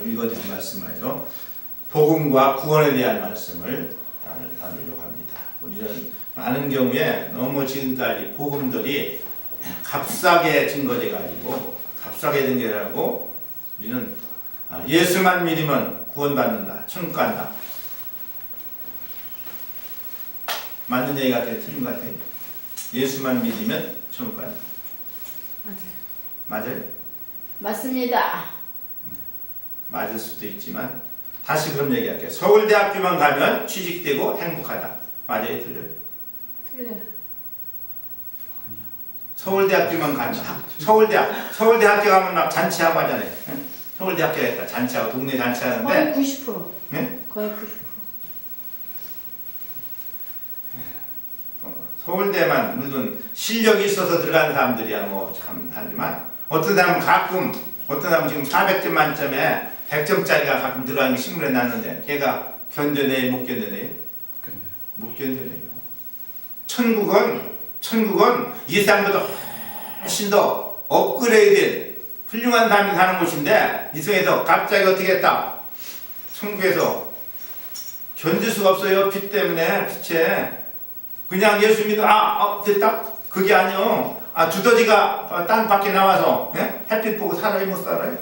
읽어드린 말씀에서 복음과 구원에 대한 말씀을 다루려고 합니다. 우리는 많은 경우에 너무 지금까지 복음들이 값싸게 증거돼 가지고 값싸게 증거라고 우리는 예수만 믿으면 구원받는다, 천국 간다. 맞는 얘기 같아요? 틀린 것 같아요? 예수만 믿으면 천국 간다. 맞아요. 맞아요? 맞습니다. 맞을 수도 있지만 다시 그럼 얘기할게요. 서울대학교만 가면 취직되고 행복하다. 맞아요? 틀려요? 틀려요. 서울대학교만 가면 서울대학교 가면 막 잔치하고 하잖아요. 응? 서울대학교에 있다 잔치하고 동네 잔치하는데 거의 90%. 네? 거의 90%. 서울대만 물론 실력이 있어서 들어가는 사람들이야 뭐 참 하지만 어떤 사람은 가끔 어떤 사람은 지금 400점 만점에 100점짜리가 가끔 들어가는 게 신문에 났는데 걔가 견뎌내요 못 견뎌내요? 못 견뎌내요. 천국은 이 사람보다 훨씬 더 업그레이드된 훌륭한 사람이 사는 곳인데 이 속에서 갑자기 어떻게 했다? 천국에서 견딜 수가 없어요. 빛 때문에 빛에 그냥 예수 믿어 됐다? 그게 아니요. 두더지가 땅 밖에 나와서 햇빛 보고 살아요? 못 살아요?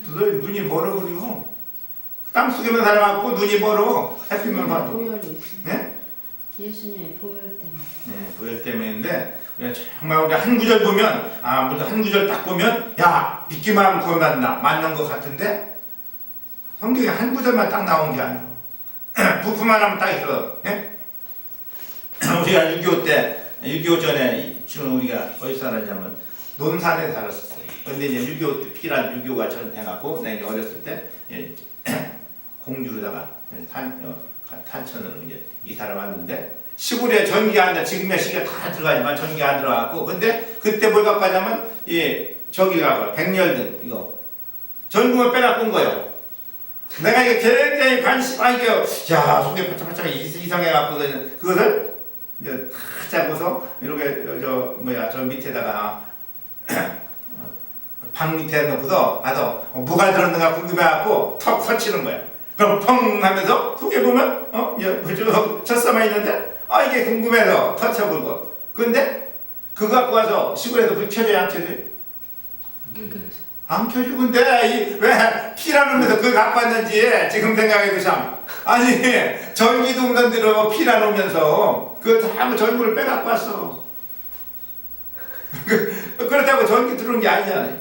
두더지 눈이 멀어 그리고 땅 속에만 살아갖고 눈이 멀어 햇빛만 봐도. 보혈이 있어요. 네? 예수님의 보혈 때문에. 네, 보혈 때문인데 정말 우리 한 구절 보면 무슨 한 구절 딱 보면 야 믿기만 하면 구원받는다 맞는 것 같은데 성경에 한 구절만 딱 나온 게 아니에요. 부품만 하면 딱 있어. 예? 우리가 6.25 때 6.25 전에 지금 우리가 어디 살았냐면 논산에 살았었어요. 근데 이제 6.25 때 피란 6.25가 전해갖고 내가 어렸을 때 공주로다가 탄천으로 이제 이사를 왔는데 시골에 전기가 안 돼. 지금의 시기가 다 들어가지만 전기가 안 들어갔고 근데 그때 뭘 갖고 하냐면 저기가 백열등 이거 전구만 빼갖고 온 거예요. 내가 이게 굉장히 관심 이게 속에 바짝바짝 이상해갖고 그것을 이제 다 짜고서 이렇게 저 밑에다가 방 밑에 넣고서 가서 뭐가 들었는가 궁금해갖고 턱 설치는 거야. 그럼 펑 하면서 속에 보면 젖사만 있는데 이게 궁금해서 터쳐보고 근데 그거 갖고 와서 시골에서 불 켜줘야 안 켜줘요? 안 켜줘. 근데 왜 피라노면서 그걸 갖고 왔는지 지금 생각해도 참 전기도 없는 데로 피라노면서 그걸 다 전구를 빼갖고 왔어. 그렇다고 전기 들어온 게 아니잖아요.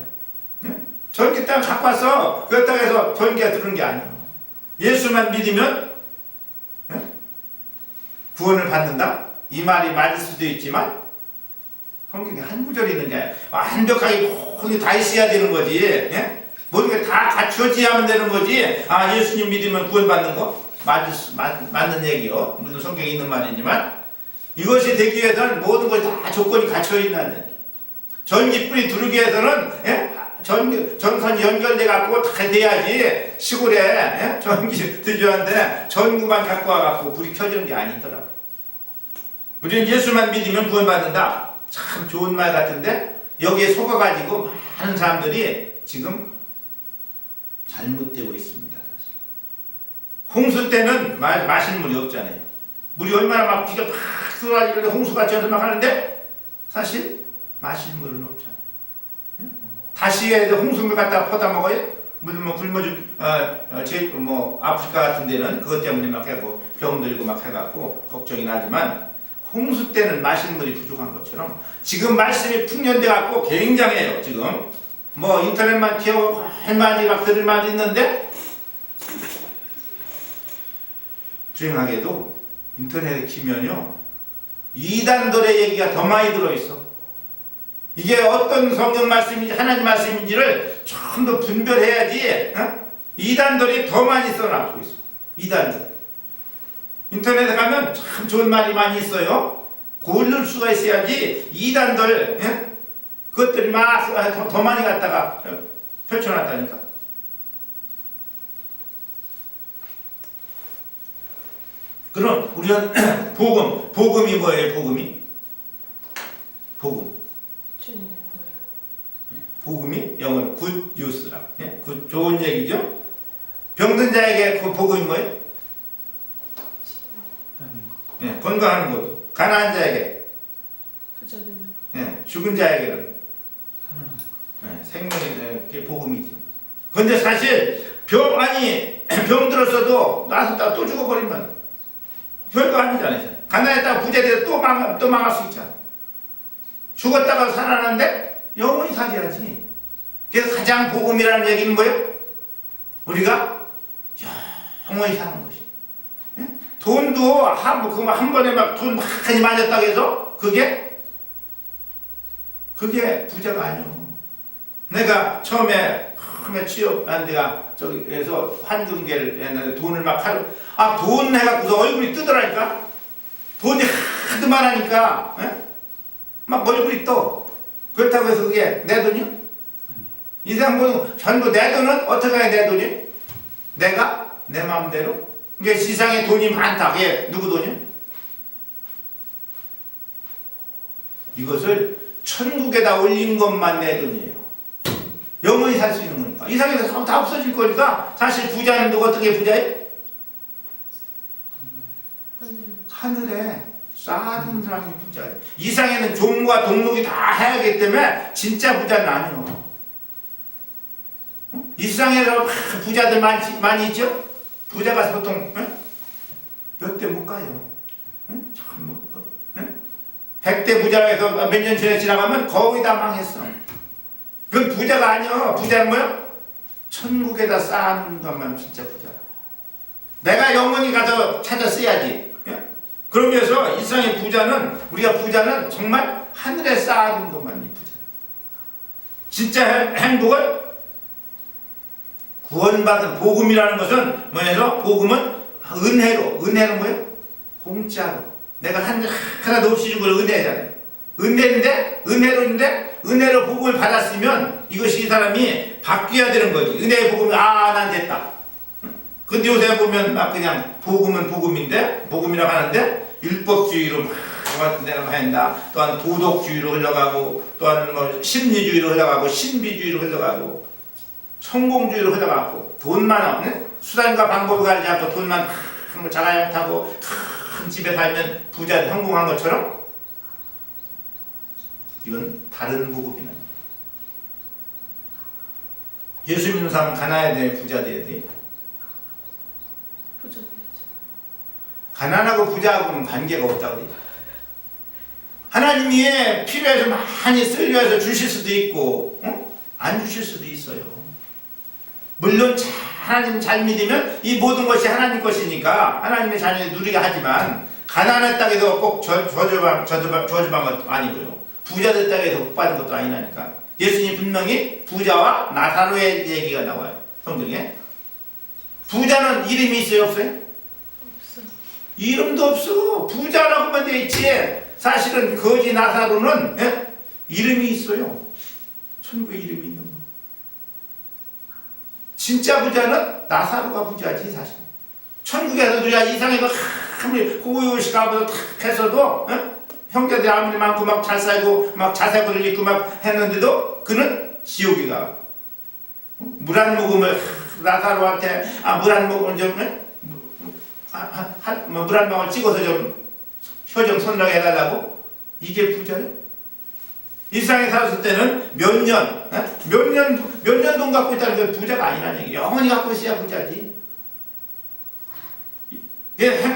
전기 딱 갖고 왔어. 그렇다고 해서 전기가 들어온 게 아니야. 예수만 믿으면 구원을 받는다? 이 말이 맞을 수도 있지만 성경에 한 구절이 있는 게 아니라 완벽하게 모든 다 있어야 되는 거지. 모든 게 다 갖춰져야만 되는 거지. 예수님 믿으면 구원받는 거? 맞는 얘기요. 물론 성경에 있는 말이지만 이것이 되기 위해서는 모든 것이 다 조건이 갖춰 있는 얘기. 전기불이 들어오기 위해서는 전선이 연결돼 갖고 다 돼야지. 시골에 전기 들려는데 전구만 갖고 와갖고 불이 켜지는 게 아니더라. 우리는 예수만 믿으면 구원받는다. 참 좋은 말 같은데 여기에 속아가지고 많은 사람들이 지금 잘못되고 있습니다. 사실. 홍수 때는 마실 물이 없잖아요. 물이 얼마나 막 비가 팍 쏟아지는데 홍수같이 해서 막 하는데 사실 마실 물은 없잖아요. 다시 홍수물 갖다가 퍼다 먹어요? 물론 아프리카 같은 데는 그것 때문에 막 해고 병 들고 막 해갖고 걱정이 나지만 홍수 때는 마실 물이 부족한 것처럼 지금 말씀이 풍년돼 갖고 굉장해요. 지금 인터넷만 키워 할만이 막 들을 말이 있는데 불행하게도 인터넷에 키면요 이단들의 얘기가 더 많이 들어있어. 이게 어떤 성경 말씀인지 하나님 말씀인지를 좀 더 분별해야지. 이단들이 더 많이 써놔고 있어. 이단들 인터넷에 가면 참 좋은 말이 많이 있어요. 고를 수가 있어야지. 이단들 그것들이 막 더 많이 갖다가 펼쳐놨다니까. 그럼 우리는 복음이 뭐예요? 복음. 복음이 영어로 굿 뉴스라. 굿 좋은 얘기죠. 병든 자에게 그 복음이 뭐예요? 예, 건강하는 거죠. 가난한 자에게, 예, 죽은 자에게는 예, 생명이 그게 복음이죠. 근데 사실 병 들었어도 나서 또 죽어버리면 별거 아니잖아요. 가난했다가 부자 돼서 또 망할 수 있잖아. 죽었다가 살아났는데 영원히 살아야지. 그래서 가장 복음이라는 얘기는 뭐예요? 우리가 영원히 사는 것이. 예? 돈도 한 번에 막 돈 많이 맞았다고 해서 그게 부자가 아니요. 내가 처음에 취업한 데가 저기에서 환경계를 했는데 돈을 막 돈 해갖고서 얼굴이 뜨더라니까. 돈이 하도 많으니까 막 얼굴이 떠. 그렇다고 해서 그게 내 돈이요? 이 사람 전부 내 돈은 어떻게 해야 내 돈이? 내가 내 마음대로? 이게 세상에 돈이 많다. 그게 누구 돈이요? 이것을 천국에다 올린 것만 내 돈이에요. 영원히 살 수 있는 거니까. 이 세상에서 다 없어질 거니까. 사실 부자는 누가 어떻게 부자예요? 하늘에 쌓아둔 사람이 부자예요. 이 세상에는 종과 동록이 다 해야 하기 때문에 진짜 부자는 아니에요. 이 세상에서 부자들 많이 있죠? 부자가 보통 몇 대 못 가요. 참 100대 부자에서 몇 년 전에 지나가면 거의 다 망했어. 그건 부자가 아니야. 부자는 뭐야? 천국에다 쌓아놓는 것만 진짜 부자야. 내가 영원히 가서 찾아 써야지. 그러면서 이 세상의 우리가 부자는 정말 하늘에 쌓아둔 것만이 부자야. 진짜 행복은 구원받은 복음이라는 것은 뭐예요? 복음은 은혜는 뭐예요? 공짜로. 내가 하나도 없이 준 걸 은혜잖아요. 은혜로 복음을 받았으면 이것이 이 사람이 바뀌어야 되는 거지. 은혜의 복음이 난 됐다. 근데 요새 보면 막 그냥 복음은 복음인데, 복음이라고 하는데 율법주의로 막 내가 한다. 또한 도덕주의로 흘러가고, 또한 뭐 심리주의로 흘러가고, 신비주의로 흘러가고, 성공주의로 흘러가고, 돈만 수단과 방법을 가리지 않고 돈만 자가용 타고 큰 집에 살면 부자 성공한 것처럼 이건 다른 복음이나. 예수 믿는 사람은 가난해야 돼, 부자 돼야 돼? 부자 돼야지. 가난하고 부자하고는 관계가 없다고 그래요. 하나님이 필요해서 많이 쓰려서 주실 수도 있고, 안 주실 수도 있어요. 물론 하나님 잘 믿으면 이 모든 것이 하나님 것이니까 하나님의 자녀를 누리게 하지만, 가난했다고 해서 꼭 저주받은 것도 아니고요. 부자 됐다고 해서 복 받은 것도 아니라니까. 예수님 분명히 부자와 나사로의 얘기가 나와요. 성경에. 부자는 이름이 있어요, 없어요? 없어. 이름도 없어. 부자라고만 돼 있지. 사실은 거지 나사로는 이름이 있어요. 천국에 이름이 있는 거예요. 진짜 부자는 나사로가 부자지 사실. 천국에서 누가 이상해서 아무리 고요시 가보다 탁 했어도 형제들이 아무리 많고 막 잘 살고 막 자세고를 입고 막 했는데도 그는 지옥에 가. 물 한 모금을 나사로한테 물 한 모금을 물 한 방울 찍어서 좀 혀 좀 손나게 해달라고? 이게 부자예요? 이 세상에 살았을 때는 몇 년 돈 갖고 있다는 게 부자가 아니라는 얘기. 영원히 갖고 있어야 부자지.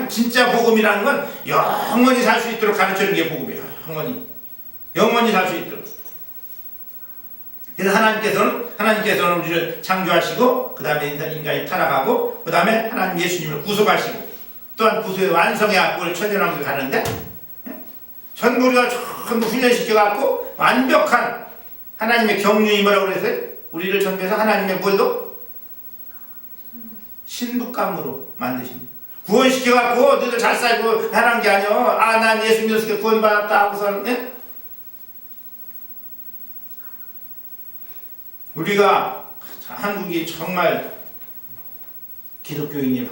진짜 복음이라는 건 영원히 살 수 있도록 가르치는 게 복음이에요. 영원히 살 수 있도록. 그래서 하나님께서는 우리를 창조하시고, 그 다음에 인간이 타락하고, 그 다음에 하나님 예수님을 구속하시고, 또한 구속의 완성의 악보를 천연왕국에 가는데, 전부 우리가 전부 훈련시켜갖고 완벽한 하나님의 경륜이 뭐라고 그랬어요? 우리를 전부해서 하나님의 뭘로? 신부감으로 만드십니다. 구원시켜갖고 너희들 잘 살고 하는 게 아니요. 난 예수 믿어서 구원받았다 하고서는 우리가 한국이 정말 기독교인이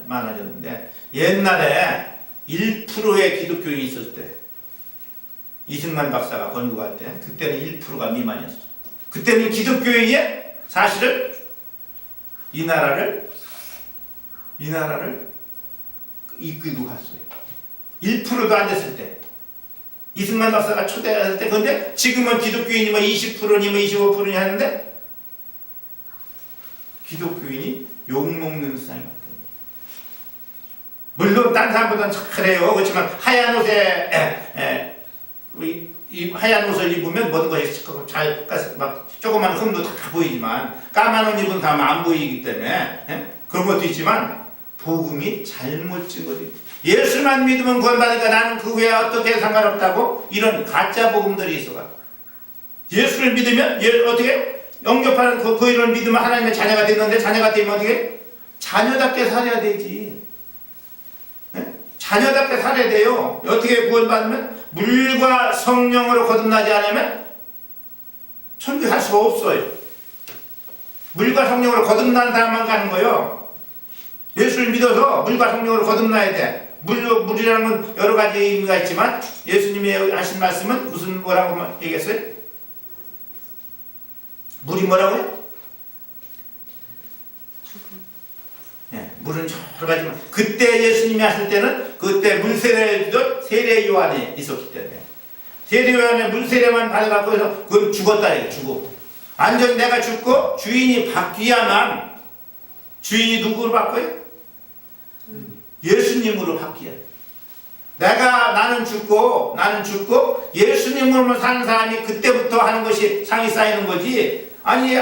많아졌는데, 옛날에 1%의 기독교인이 있었을 때, 이승만 박사가 건국할 때 그때는 1%가 미만이었어. 그때는 기독교인이 사실은 이 나라를 이끌고 갔어요. 1%도 안 됐을 때. 이승만 박사가 초대했을 때. 근데 지금은 기독교인이 뭐 20%니 뭐 25%니 하는데 기독교인이 욕먹는 세상이 왔거든요. 물론 딴 사람보다는 잘해요. 그렇지만 하얀 옷에 이 하얀 옷을 입으면 모든 것이 잘 막 조그만 흠도 다 보이지만 까만 옷 입은 사람은 안 보이기 때문에 그런 것도 있지만 복음이 잘못 진 거지. 예수만 믿으면 구원받으니까 나는 그 외에 어떻게 상관없다고 이런 가짜 복음들이 있어가. 예수를 믿으면 어떻게 영접하는 그 이를 믿으면 하나님의 자녀가 됐는데 자녀가 되면 어떻게 자녀답게 살아야 되지. 자녀답게 살아야 돼요. 어떻게 구원받으면 물과 성령으로 거듭나지 않으면 천국에 갈 수가 없어요. 물과 성령으로 거듭난 사람만 가는 거예요. 예수를 믿어서 물과 성령으로 거듭나야 돼. 물이라는 건 여러 가지 의미가 있지만 예수님이 하신 말씀은 무슨 뭐라고 얘기했어요? 물이 뭐라고요? 물은 여러 가지만 그때 예수님이 하실 때는 그때 물세례를 주던 세례 요한이 있었기 때문에 세례 요한의 물세례만 받아갖고 해서 그건 죽었다 이거 죽어. 완전히 내가 죽고 주인이 바뀌어야만 주인이 누구로 바꿔요? 예수님으로 바뀌어야 돼. 나는 죽고 예수님으로 사는 사람이 그때부터 하는 것이 상이 쌓이는 거지. 아니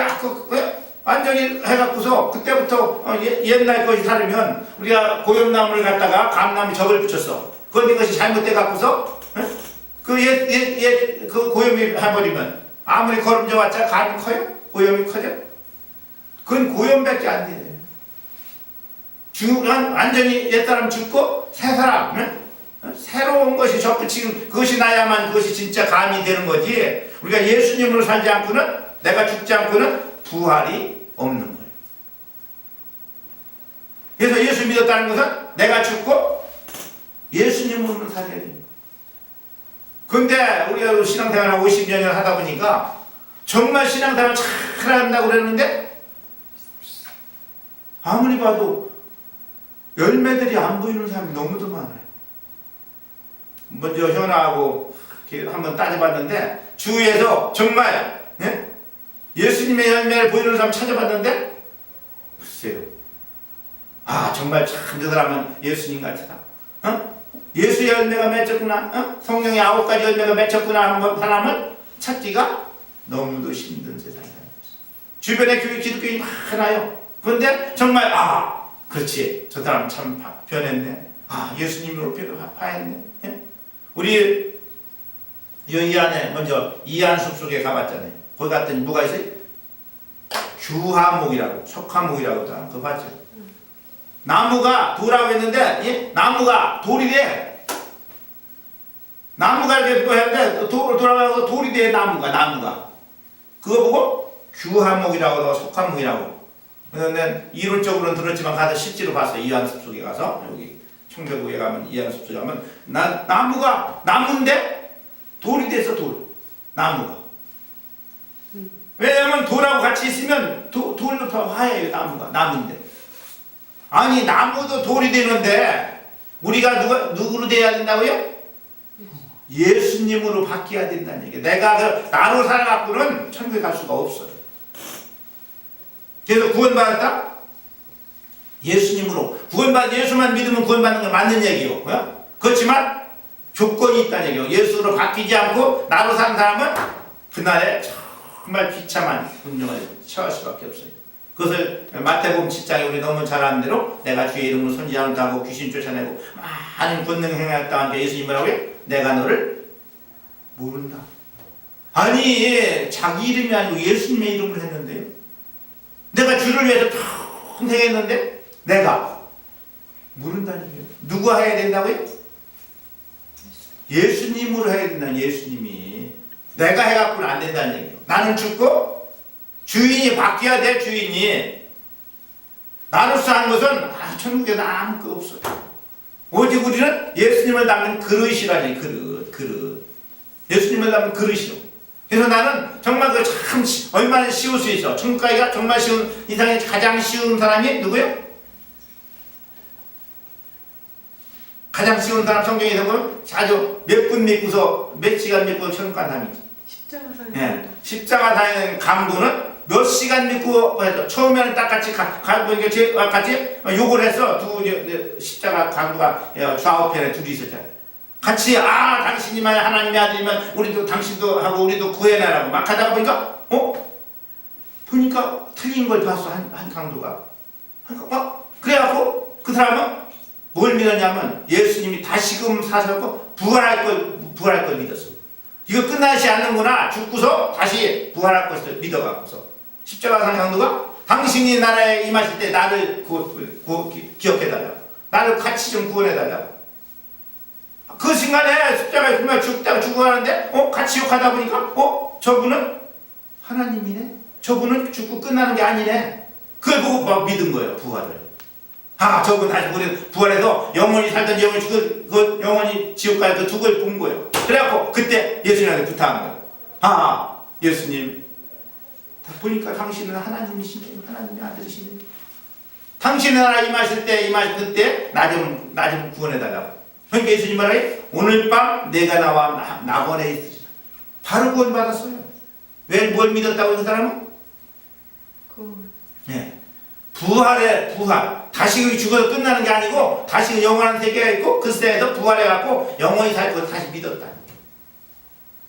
완전히 해갖고서 그때부터 옛날 것이 살으면 우리가 고염나무를 갖다가 감나무 적을 붙였어. 그런데 그것이 잘못돼 갖고서 그 고염이 해버리면 아무리 거름져 왔자 감이 커요? 고염이 커져? 그건 고염밖에 안 돼. 완전히 옛사람 죽고 새사람 새로운 것이 접붙이는 그것이 나야만 그것이 진짜 감이 되는 거지. 우리가 예수님으로 살지 않고는 내가 죽지 않고는 부활이 없는 거예요. 그래서 예수 믿었다는 것은 내가 죽고 예수님으로 살아야 됩니다. 근데 우리가 신앙생활 50년을 하다 보니까 정말 신앙생활 잘 한다고 그랬는데 아무리 봐도 열매들이 안 보이는 사람이 너무도 많아요. 먼저 현아하고 한번 따져봤는데 주위에서 정말 예수님의 열매를 보이는 사람 찾아봤는데 글쎄요. 정말 참 저 사람은 예수님 같다. 예수 열매가 맺혔구나. 성령의 9가지 열매가 맺혔구나 하는 사람을 찾기가 너무도 힘든 세상이 되고 있어요. 주변에 기독교인이 많아요. 그런데 정말 그렇지. 저 사람 참 변했네. 예수님으로 화했네. 우리 이 안에 먼저 이안숲 속에 가봤잖아요. 거기 갔더니 뭐가 있어요? 주화목이라고 석화목이라고 그거 봤죠? 나무가 돌하고 있는데 나무가 돌이 돼. 나무가 이렇게 했는데 돌아가서 돌이 돼. 나무가 그거 보고 주화목이라고 석화목이라고. 그런데 이론적으로는 들었지만 가서 실제로 봤어요. 이안숲 속에 가서 여기 청계구에 가면 이안숲 속에 가면 나무인데 돌이 돼서 나무가. 왜냐하면 돌하고 같이 있으면 돌로 더 화해요. 나무인데. 아니 나무도 돌이 되는데 우리가 누구로 돼야 된다고요? 예수님으로 바뀌어야 된다는 얘기예요. 내가 나로 살아갖고는 천국에 갈 수가 없어요. 그래서 구원받았다? 예수님으로. 예수만 믿으면 구원받는 건 맞는 얘기예요. 그렇지만 조건이 있다는 얘기예요. 예수로 바뀌지 않고 나로 산 사람은 그날에 정말 비참한 운명을 처할 수밖에 없어요. 그것을 마태복음 7장에 우리 너무 잘 아는 대로 내가 주의 이름으로 선지자를 하고 귀신 쫓아내고 많은 권능 행하였다 하니까 예수님 뭐라고요? 내가 너를 모른다. 아니 자기 이름이 아니고 예수님의 이름으로 했는데요. 내가 주를 위해서 평생 했는데 내가 모른다는 얘기예요. 누가 해야 된다고요? 예수님으로 해야 된다는 예수님이. 내가 해갖고는 안 된다는 얘기예요. 나는 죽고 주인이 바뀌어야 돼. 주인이 나로서 한 것은 천국에 아무 거 없어요. 오직 우리는 예수님을 담는 그릇이라니. 그릇 예수님을 담는 그릇이요. 그래서 나는 정말 그 참 얼마나 쉬울 수 있어. 천국 가기가 정말 쉬운, 이상에 가장 쉬운 사람이 누구예요? 가장 쉬운 사람 성경에 보면 아주 몇 분 믿고서 몇 시간 믿고 천국 간 사람이지. 십자가 사는 예. 십자가 다니는 강도는 몇 시간 믿고 해서 처음에는 딱 같이 같이 욕을 했어. 십자가 강도가 좌우편에 둘이 있었잖아요. 같이 당신이만 하나님의 아들이면 우리도 당신도 하고 우리도 구해내라고 막 하다가 보니까 틀린 걸 봤어. 한 강도가. 그래갖고 그 사람은 뭘 믿었냐면 예수님이 다시금 사셔서 부활할 걸 믿었어. 이거 끝나지 않는구나. 죽고서 다시 부활할 것을 믿어갖고서 십자가 산 강도가 당신이 나라에 임하실 때 나를 기억해달라고, 나를 같이 좀 구원해달라고. 그 순간에 십자가에 정말 죽어가는데 같이 욕하다 보니까 저분은 하나님이네. 저분은 죽고 끝나는 게 아니네. 그걸 보고 막 믿은 거예요. 부활을. 저분 다시 우리 부활해서 영원히 살던 영원히 그 영원히 지옥 갈 그 두걸 본 거예요. 그래갖고 그때 예수님한테 부탁한 거예요. 예수님, 다 보니까 당신은 하나님이시네. 하나님의 아들이시네. 당신의 나라 임하실 그때 나 좀 구원해달라고. 그러니까 예수님 말하기 오늘 밤 내가 나와 낙원에 있으리라. 바로 구원 받았어요. 왜 뭘 믿었다고 그 사람은? 네. 부활. 다시 죽어서 끝나는 게 아니고 다시 영원한 세계가 있고 그 세계에서 부활해갖고 영원히 살 걸 다시 믿었다.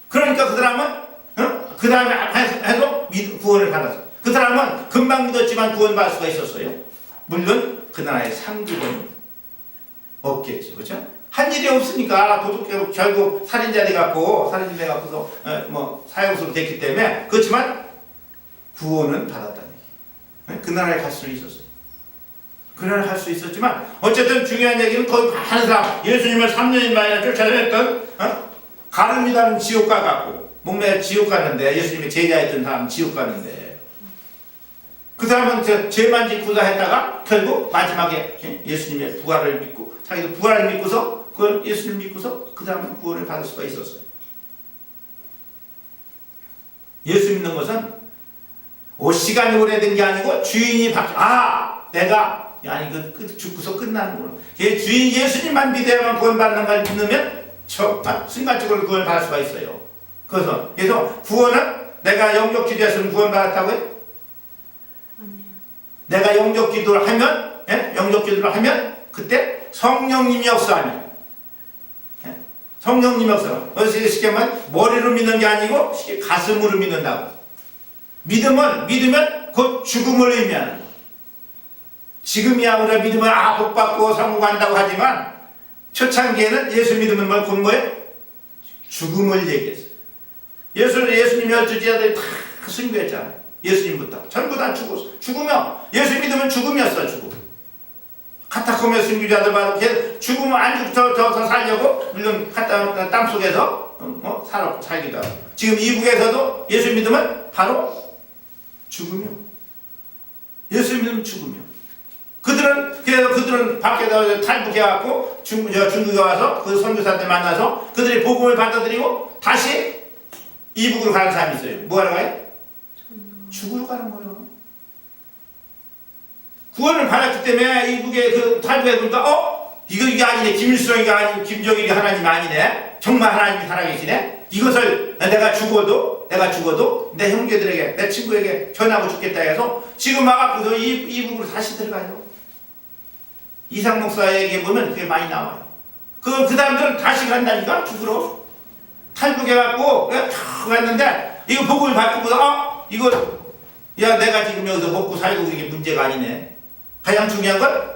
그러니까 그 사람은 그 다음에 해서 구원을 받았어. 그 사람은 금방 믿었지만 구원받을 수가 있었어요. 물론 그 나라에 상급은 없겠죠. 그렇죠? 한 일이 없으니까 도둑 결국 살인자 돼갖고서 사형수로 됐기 때문에. 그렇지만 구원은 받았다는 얘기. 그 나라에 갈 수는 있었어요. 그 나라에 갈 수 있었지만 어쨌든 중요한 얘기는 거기 많은 사람, 예수님을 3년이 만이나 쫓아다녔던 가룟이라는 지옥가 갔고 목매 지옥 갔는데, 예수님의 제자였던 사람 지옥 갔는데 그 사람은 죄만 짓고자 했다가 결국 마지막에 예수님의 부활을 믿고 자기도 부활을 믿고서 그걸 예수님 믿고서 그 사람은 구원을 받을 수가 있었어요. 예수 믿는 것은 시간이 오래된 게 아니고 주인이 내가 죽고서 끝나는구나. 주인 예수님만 믿어야만 구원받는 걸 믿으면 순간적으로 구원을 받을 수가 있어요. 그래서 구원은 내가 영적 기도했으면 구원받았다고요? 아니요. 내가 영적 기도를 하면 그때 성령님이 역사하면, 성령님이 역사하면, 어디서 쉽게 말하면 머리로 믿는 게 아니고 쉽게 가슴으로 믿는다고. 믿으면 곧 죽음을 의미하는 거. 지금이야 우리가 믿으면 복받고 천국간다고 하지만 초창기에는 예수 믿으면 곧 뭐예요? 죽음을 얘기했어요. 예수님이 12제자들이 다 순교했잖아요. 예수님부터 전부 다 죽으면 예수 믿으면 죽음이었어. 죽음. 카타콤의 순교자들 봐도 죽으면 안 죽, 더 살려고 물론 땅속에서 살기도 하고, 지금 이북에서도 예수 믿으면 바로 죽으며, 예수 믿으면 죽으며. 그들은 밖에서 탈북해갖고 중국에 와서 그 선교사들 만나서 그들이 복음을 받아들이고 다시 이북으로 가는 사람이 있어요. 뭐 하러 가요? 죽으러 가는 거예요. 구원을 받았기 때문에 이북에 탈북해 보니까 이게 아니네. 김일성이가 아니고 김정일이 하나님 아니네. 정말 하나님이 살아계시네. 이것을 내가 죽어도 내 형제들에게, 내 친구에게 전하고 죽겠다 해서 지금 와갖고서 이북으로 다시 들어가요. 이상 목사에게 보면 그게 많이 나와요. 그 사람들은 다시 간다니까, 죽으러. 탈북해갖고 갔는데 이거 복음을 받고서 내가 지금 여기서 먹고 살고 이게 문제가 아니네. 가장 중요한 건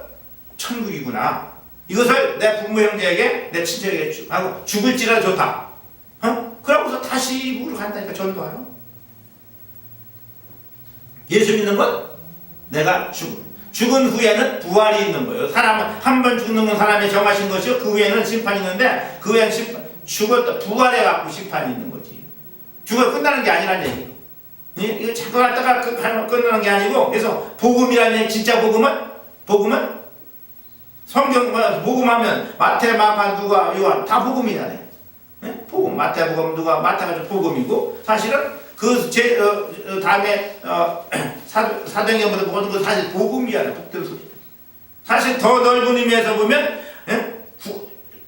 천국이구나. 이것을 내 부모 형제에게, 내 친척에게 하고 죽을지라도 좋다. 그러고서 다시 이북으로 간다니까, 전도하러. 예수 믿는 건 내가 죽은 후에는 부활이 있는 거예요. 사람은 한 번 죽는 건 사람이 정하신 것이요, 그 후에는 심판이 있는데 그 후에는 죽었다 부활해갖고 심판이 있는 거지. 죽어 끝나는 게 아니란 얘기. 이거 자꾸 갔다가 끝나는 게 아니고, 그래서 복음이라는 얘기, 진짜 복음은 성경 복음하면 마태, 마가, 누가, 요한 다 복음이잖아요. 예? 복음, 마태복음 누가 마태가 복음이고 사실은 그 다음에 사도행전보다 모든 건 사실 복음이야. 복들 소리. 사실 더 넓은 의미에서 보면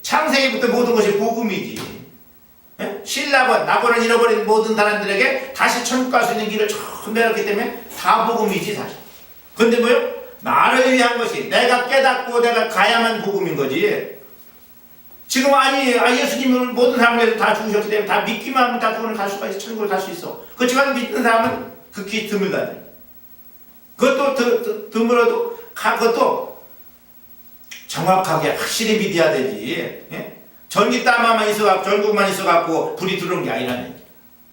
창세기부터 모든 것이 복음이지. 신라번, 나번을 잃어버린 모든 사람들에게 다시 천국 갈 수 있는 길을 처음 내렸기 때문에 다 복음이지 사실. 근데 뭐요? 나를 위한 것이 내가 깨닫고 내가 가야만 복음인 거지. 지금 예수님을 모든 사람들에서 다 죽으셨기 때문에 다 믿기만 하면 다 구원을 갈 수가 있어. 천국을 갈 수 있어. 그렇지만 믿는 사람은 극히 드물다. 그것도 드물어도 그것도 정확하게 확실히 믿어야 되지. 예? 전기땀만 있어갖고 전국만 있어갖고 불이 들어온 게 아니라네.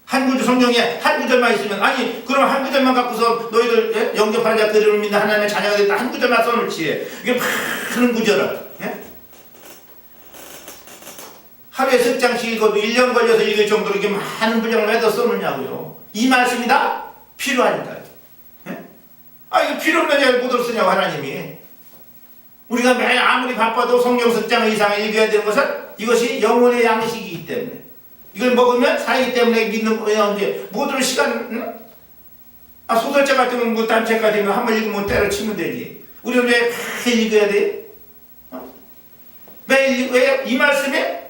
한 구절 성경에 한 구절만 있으면 그럼 한 구절만 갖고서 너희들 영접하는 자 그들을 믿는 하나님의 자녀가 됐다 한 구절만 써놓지. 이게 많은 구절을 하루에 10장씩 읽어도 1년 걸려서 읽을 정도로 이렇게 많은 분량을 왜 더 써놓냐고요. 이 말씀이 다 필요하니까요. 이거 필요 없는 얘기를 못 쓰냐고 하나님이. 우리가 매일 아무리 바빠도 성경 10장 이상을 읽어야 되는 것은 이것이 영혼의 양식이기 때문에 이걸 먹으면 살기 때문에 믿는 거예요. 이제 모든 시간 소설책 같은 건 뭐 딴책 같은 거 한 번 읽으면 때려치면 되지. 우리는 왜 매일 읽어야 돼? 매일 왜? 이 말씀에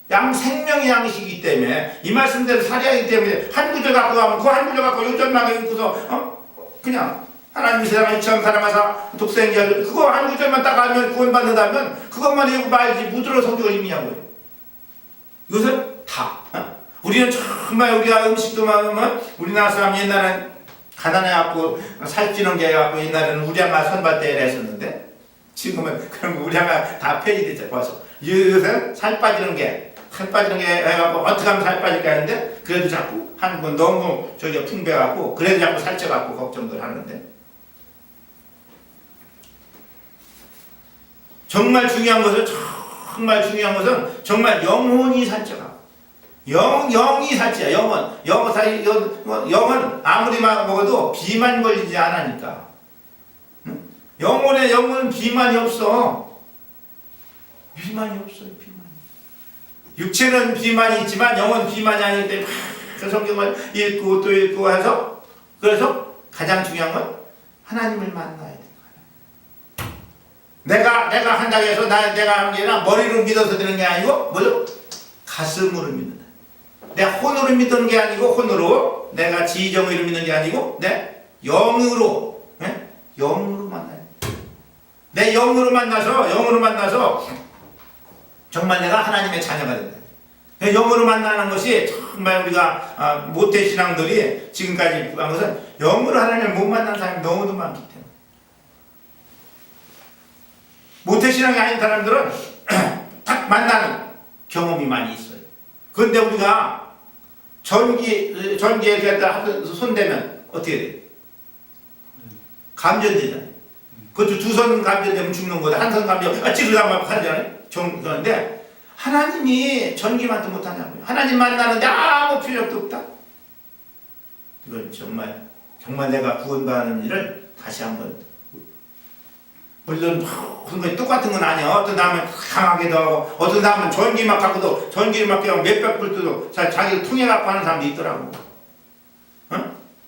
생명의 양식이기 때문에 이 말씀대로 살아야 하기 때문에 한 구절 갖고 가면 그 한 구절 갖고 요절만 읽고서 그냥 하나님이 세상을 이처럼 사랑하사 독생자를 그거 한 구절만 딱 알면 구원받는다면 그것만 읽고 말지 무드러 성경을 읽냐고요. 이것은 다 우리는 정말 우리가 음식도 많으면 우리나라 사람 옛날엔 가난해갖고 살찌는 게 해갖고 옛날에는 우량아 선발대회를 했었는데 지금은 그런 거 우량아 다 폐지됐죠. 벌써 요새 살 빠지는 게 해갖고 어떻게 하면 살 빠질까 했는데 그래도 자꾸 하는 건 너무 풍부해갖고 그래도 자꾸 살쪄갖고 걱정들 하는데 정말 중요한 것은 정말 영혼이 살쪄가. 영이 살쪄. 영은 아무리 먹어도 비만 걸리지 않으니까. 영은 비만이 없어. 비만이 없어요. 육체는 비만이 있지만 영은 비만이 아니기 때문에 그 성경을 읽고 또 읽고 해서 그래서 가장 중요한 건 하나님을 만나야 돼. 내가 한다고 해서 내가 하는 게 아니라 머리로 믿어서 되는 게 아니고 뭐죠? 가슴으로 믿는다. 내 혼으로 믿는 게 아니고 혼으로 내가 지정의로 믿는 게 아니고 내 영으로 만나요. 내 영으로 만나서 정말 내가 하나님의 자녀가 된다. 영으로 만나는 것이 정말 우리가 모태신앙들이 지금까지 한 것은 영으로 하나님을 못 만난 사람이 너무도 많기 때문에 모태신앙이 아닌 사람들은 딱 만나는 경험이 많이 있어요. 그런데 우리가 전기에 손대면 어떻게 돼요? 감전되잖아요. 그것도 두 손 감전되면 죽는 거다. 한 손 감전, 찌르다만 하잖아요. 그런데 하나님이 전기만도 못하냐고요. 하나님 만나는데 아무 필요도 없다. 이건 정말 내가 구원받는 일을 다시 한번 물론 그런 거 똑같은 건 아니야. 어떤 사람은 강하게도 하고 어떤 사람은 전기만 갖고도 전기를 막 그냥 몇백 불도 자기를 통해 갖고 하는 사람도 있더라고.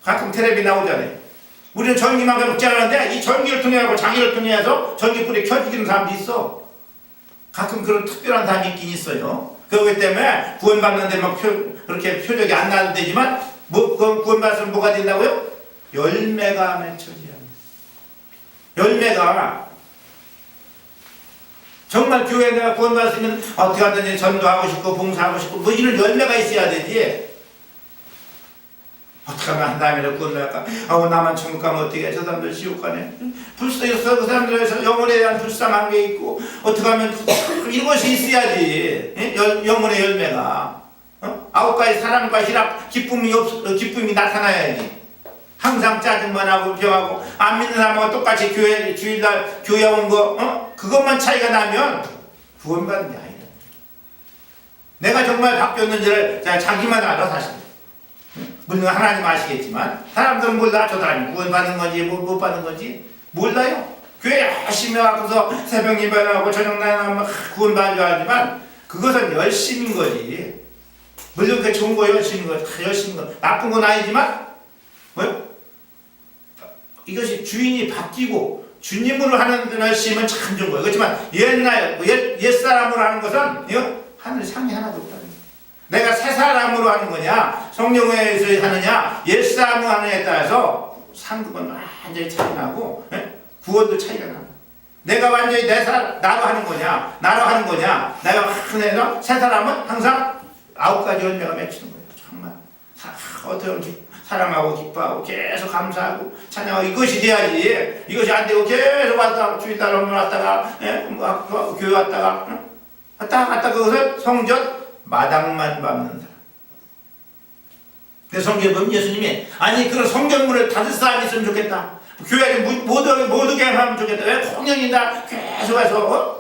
가끔 텔레비 나오잖아요. 우리는 전기만 먹지 않았는데 이 전기를 통해 갖고 자기를 통해서 전기불이 켜지는 사람도 있어. 가끔 그런 특별한 사람이 있긴 있어요. 그렇기 때문에 구원받는데 막 그렇게 표적이 안 나도 되지만 구원받으면 뭐가 된다고요? 열매가 맺혀져야 합니다. 열매가 정말 교회에 내가 구원받았으면 어떻게 하든지 전도하고 싶고 봉사하고 싶고 뭐 이런 열매가 있어야 되지. 어떻게 하면 한 다음에 구원할까? 나만 천국 가면 어떻게 해? 저 사람들 지옥 가네. 불쌍해서 그 사람들에서 영혼에 대한 불쌍한 게 있고 어떻게 하면 이것이 있어야지. 영혼의 열매가 9가지 사랑과 희락 기쁨이 나타나야지. 항상 짜증만 하고 병하고 안 믿는 사람하고 똑같이 주일날 교회 온 거 그것만 차이가 나면 구원받는 게 아니야. 내가 정말 바뀌었는지를 자기만 알아 사실. 물론 하나님 아시겠지만 사람들은 몰라. 저 사람이 구원받는 건지 못 받는 건지 몰라요. 교회 열심히 와서 새벽 예배하고 저녁 나가면 구원받는 줄 알지만 그것은 열심인 거지. 물론 그 좋은 거 열심인 거, 다 열심인 거, 나쁜 건 아니지만 뭐요? 이것이 주인이 바뀌고 주님으로 하는 열심은 참 좋은 거예요. 그렇지만 옛 사람으로 하는 것은 이거 하늘 상이 하나도 없다. 내가 새 사람으로 하는 거냐, 성령에 의해서 하느냐, 옛 사람으로 하느냐에 따라서 상급은 완전히 차이 나고, 구원도 차이가 나. 내가 완전히 나로 하는 거냐, 나로 하는 거냐, 내가 해서 새 사람은 항상 9가지 열매가 맺히는 거예요. 정말 어떻게 사랑하고 기뻐하고 계속 감사하고 찬양하고 이것이 돼야지. 이것이 안 되고 계속 왔다가 주일 따라 왔다가 교회 왔다가 갔다 그것을 성전 마당만 밟는 사람. 그 성경에 보면 예수님이 아니 그런 성전문을 닫을 사람이 있으면 좋겠다. 교회를 못 오게 하면 좋겠다. 왜 공연이다 계속 와서